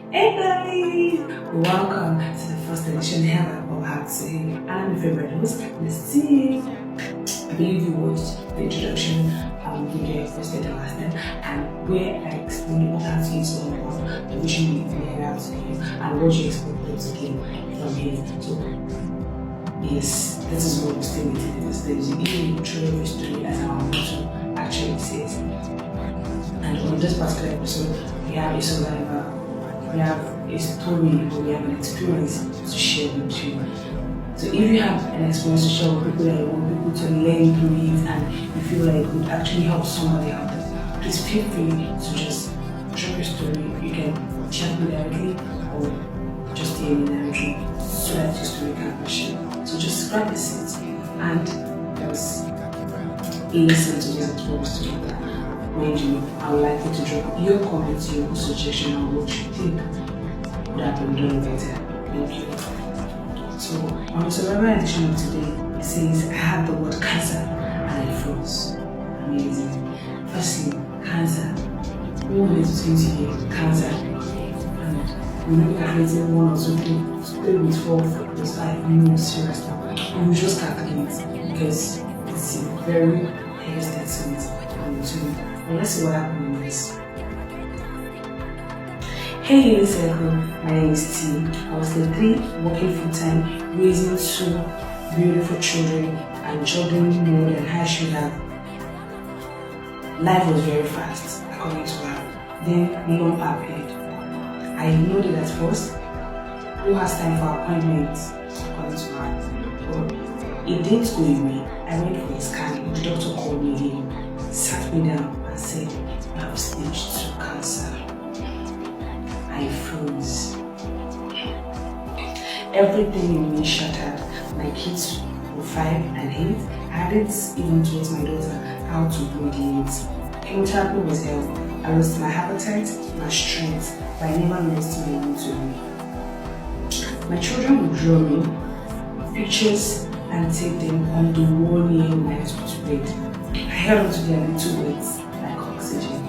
Hey guys! Welcome to the first edition ever of How to Say. I'm your favorite host, Miss T. I believe you watched the introduction video I posted last night, and where I explained what How to Say is all about, the vision you need How to Give, and what you expect them to gain from here. So, yes, this is what we're still waiting in the stage. Even true story as our motto actually says. And on this particular episode, we have a survivor. We have a story, or we have an experience to share with you. So if you have an experience to share with people that you want people to learn through it and you feel like it would actually help somebody out there, please feel free to just drop your story. You can chat me directly or just DM me directly so that your story can be shared. So just grab a seat and just listen to this experience together. Mind you, I would like you to drop your comments, your suggestion on what you think would have been done better. Thank you. So, on the survivor edition of today, it says, I had the word cancer and I froze. Amazing. Firstly, cancer. Who wants to hear cancer? And we're not calculating 1 or 2 things. Play with 4 plus 5 minutes serious now. And we just calculate because it's a very heavy statement. Let's see what happened in this. Hey Healing Circle, my name is T. I was 3, working full-time, raising 2 beautiful children and juggling more than I should have. Life was very fast, according to her. Then long appeared. I ignored it at first. Who has time for appointments? According to her. But it didn't go away. I went for a scan. The doctor called me again, sat me down and said, I have stage 2 cancer. I froze. Everything in me shattered. My kids were 5 and 8. I hadn't even taught my daughter how to breathe yet. Chemotherapy was hell. I lost my appetite, my strength, but I never lost my need to live. My children would draw me pictures and take them on the wall near when I was put to bed. I held onto their little words like oxygen.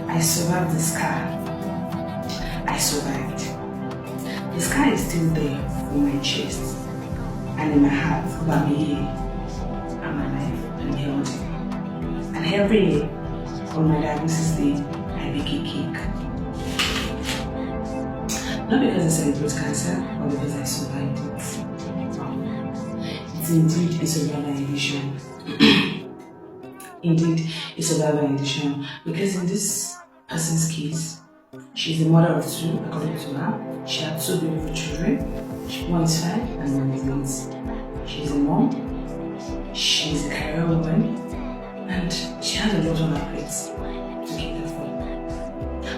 I survived the scar. I survived. The scar is still there in my chest and in my heart, but I'm here. I'm alive and healthy. And every year, on my diagnosis day, I bake a cake. Not because I celebrate cancer, but because I survived it. It's indeed a survivor edition. Indeed, a survivor edition. Because in this person's case, she's the mother of 2, according to her. She had 2 beautiful children. One is 5 and one is 8. She's a mom. She's a career woman. And she has a lot on her plate to cater for.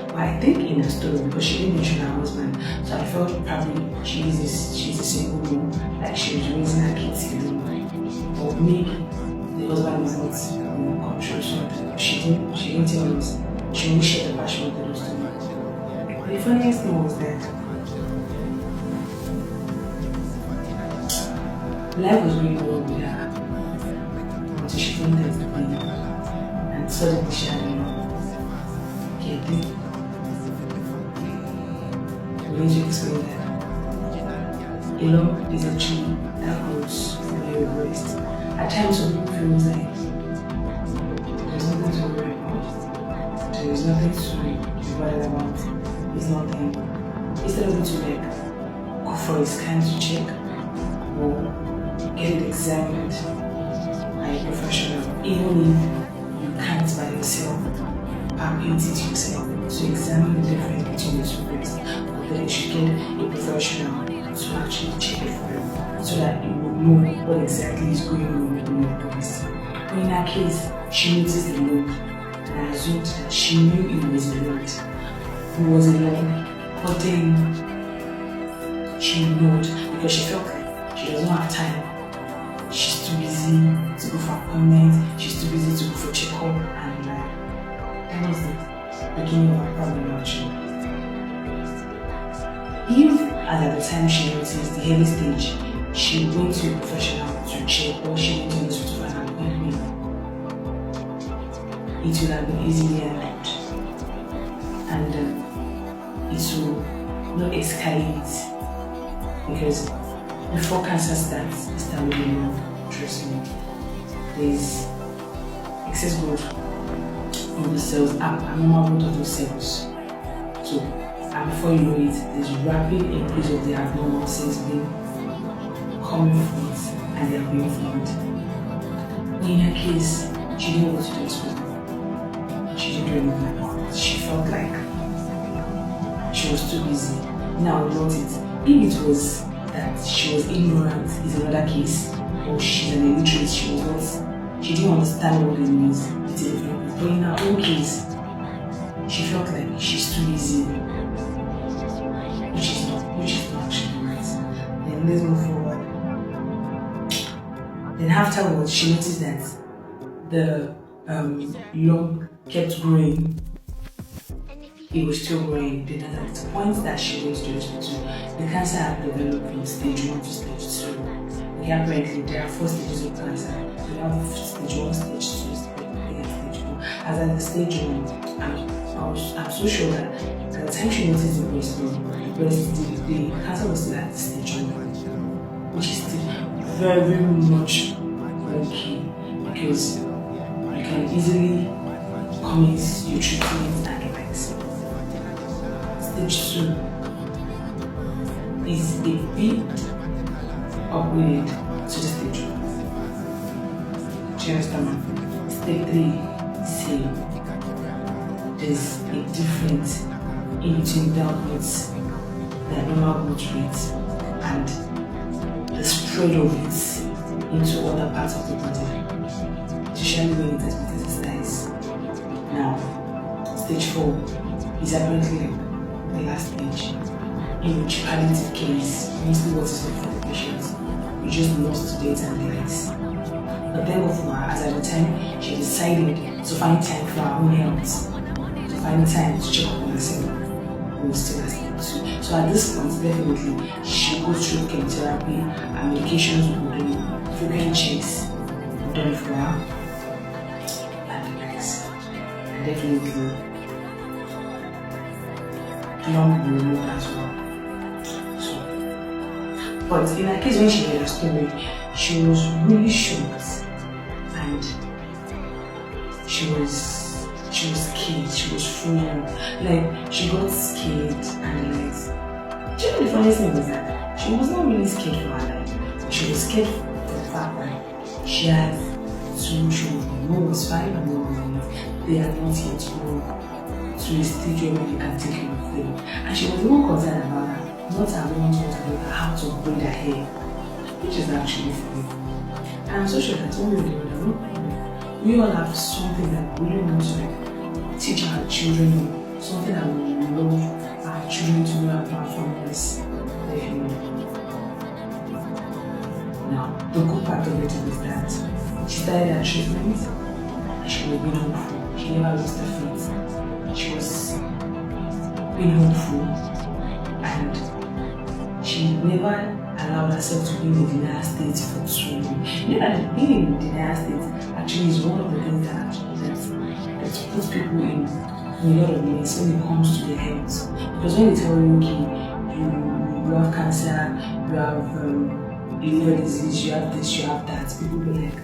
But I think in her story, because she didn't mention her husband, so I felt probably she's a single mom, like she was raising her kids alone. Or maybe the husband was not control, so she didn't tell us. She only shared the passion with us to me. But the funniest thing was that life was really well with her until she turned 33 and suddenly she had get it. I'm going to explain that. A love is a tree that grows from your breast. At times some people feel like there's nothing to worry about. There is nothing to be bothered about. It's not them. Instead of going to go for a scan to check or get it examined by a professional, even if you can't by yourself, permit it yourself to examine the difference between the 2 breasts, but then you should get a professional to actually check it for you so that you will know what exactly is going on with your breast. But in her case, she noticed the lump and I assumed that she knew it was a lot. It was a lump, but then she ignored because she felt like she doesn't have time. She's too busy to go for appointments, she's too busy to go for checkup, and that was the beginning of her problem actually. If, as at the time she noticed the early stage, she went to a professional to check or she went to the hospital for an appointment, it would have been easily handled. And it will not escalate, because before cancer starts, it's really low. Trust me. There's excess growth of the cells, abnormal growth of those cells. So, and before you know it, there's rapid increase of the abnormal cells being coming from it, and they're being formed. In her case, she didn't know what to do as well. She didn't do anything about it. She felt like she was too busy. Now, note it. If it was that she was ignorant, is another case, or she's an illiterate, she didn't understand what it means. It's a different case. But in her own case, she felt like she's too busy, which is not actually right. Then let's move forward. Then afterwards, she noticed that the lump kept growing. It was still growing. Then at the point that she went to the hospital, the cancer had developed from stage 1 to stage 2. Okay, apparently there are 4 stages of cancer. We have stage 1, stage 2, stage 4. As at the stage 1, I'm so sure that by the time she noticed the cancer was still at stage 1, which is still very, very much okay, because you can easily commit your treatment and relax. Stage 2 is a bit upgraded to the stage 1. Do you understand? Stage 3, same. There's a difference in between the outputs, the normal growth rate, and the spread of it into other parts of the body, especially when it has metastasized. Now, stage 4 is apparently the last stage, in which palliative care is mostly what is left for the patient. You just lost days and lives. But then for her, as at the time, she decided to find time for her own health, to find time to check up on herself. We still at stage 2. So at this point, definitely, she goes through chemotherapy and medications will be doing frequent checks done for her and the likes. And definitely, lump will remove as well. So, but in her case, when she heard her story, she was really shocked, and she was scared. She was frozen. Like, she got scared and like. Do you know the funniest thing was that she was not really scared for her life. She was scared for the fact that she had 2 children. One was 5 and one was 8. They had not yet grown to a stage where you can take care of them. And she was even concerned about her, not her mom told her how to braid her hair, which is actually funny. And I'm so sure that when we all have something that we really want to like, teach our children, something that we love our children to know about from us. Now, the good part of it is that she started her treatment and she was being hopeful. She never lost her faith. She was being hopeful and she never allowed herself to be in the denial state for too long. You know that being in the denial state actually is one of the things that puts people in a lot of mess when it comes to their health. Because when they tell you, okay, you have cancer, you have liver disease, you have this, you have that, people be like,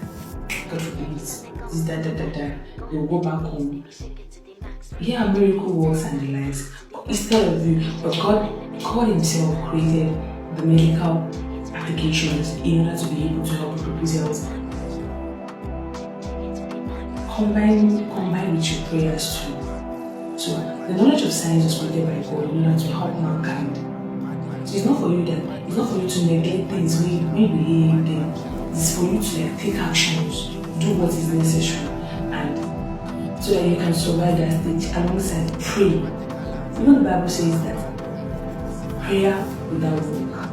God forbid, this, that. They will go back home. Yeah, miracle works and the likes. But instead of you, but God Himself created the medical applications in order to be able to help people's health. Combine with your prayers too. So the knowledge of science was created by God in order to help mankind. So it's not for you to neglect things when you believe them. It's for you to take actions, do what is necessary, and so that you can survive that stage alongside pray. You know the Bible says that prayer without work.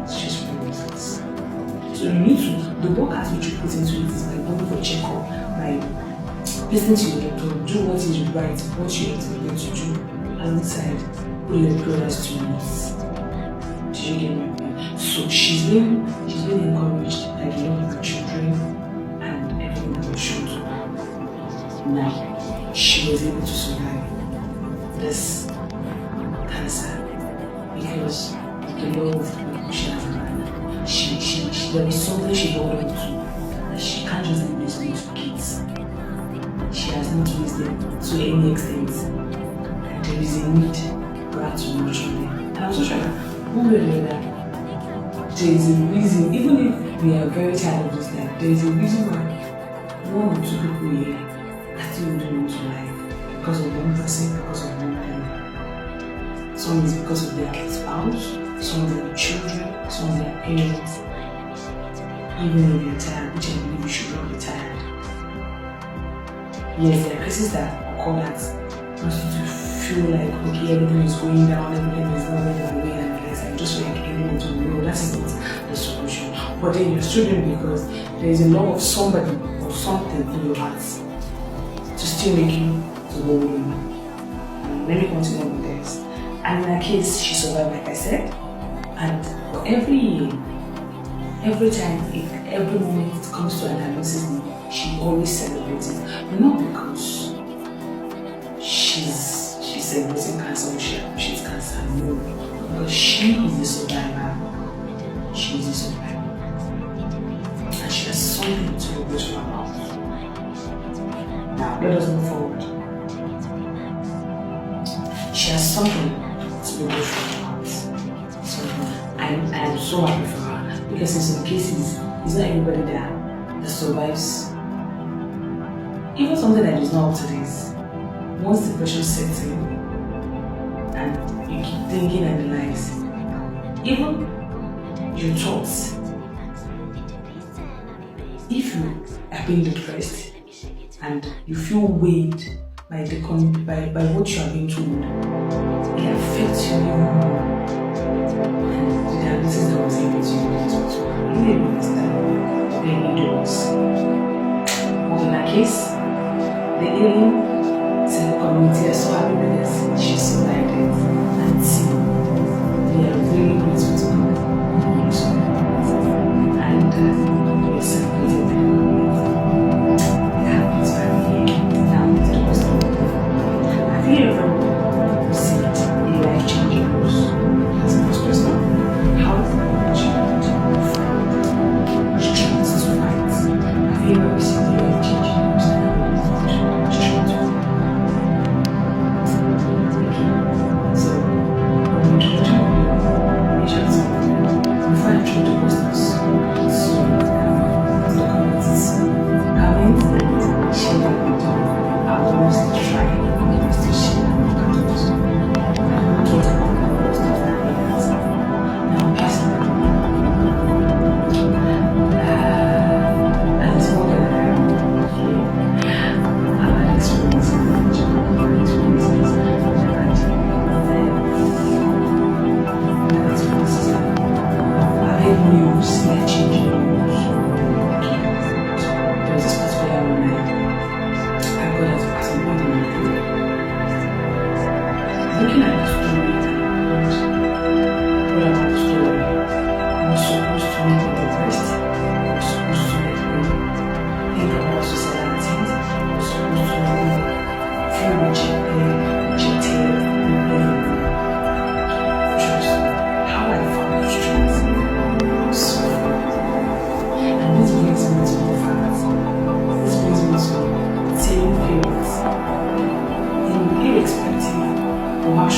It's just prayers. So you need to, the work as which you put into it is by going for checkup, by listening to your doctor, do what is right, what you expect to do, alongside put your prayers to it. Did you get my point? So she's been encouraged by the love of her children and everything that was shown to her. Now she was able to survive this cancer because of the love of people she has had. There is something she hold on to that she can't just leave these little kids. She has not raised them to any extent. And there is a need for her to nurture them. And I'm so sure that one way or the other, there is a reason, even if we are very tired of this life, there is a reason why one or two people here are still holding on to life because of one person, because of one parent. Some is because of their spouse, some of their children, some of their parents. Even when they're tired, which I believe you should not be tired. Yes, there are cases that occur that wants you to feel like, okay, everything is going down, everything is not going my way, and it's like just like anyone to know that's not the solution. But then you're struggling because there is a love of somebody or something in your heart to still make you to hold on. Let me continue with this. And in her case, she survived, like I said, and for every year, every time, every moment it comes to an diagnosis, she always celebrates it. But not because she's celebrating cancer or she appreciates cancer, no. Because she is a survivor. She is a survivor. And she has something to be grateful about. Now, let us move forward. She has something to be grateful about. So, I am so happy for her. Because in some cases, it's not everybody that survives. Even something that is not up to this. Once the pressure sets in and you keep thinking and realize, even your thoughts, if you are being depressed and you feel weighed by what you are being told, it affects you even more. And the diagnosis that was able to you, I really understand the endurance. But in that case, the healing community is so happy with this. She survived it. And see, we are really grateful to God. And we are celebrating them. It happens every year. Now, to the rest of the world. Have you ever received a life-changing news as a first person? How is it changed? Strength to fight. Have you ever received a life-changing news? Strength to fight. Irrespective of how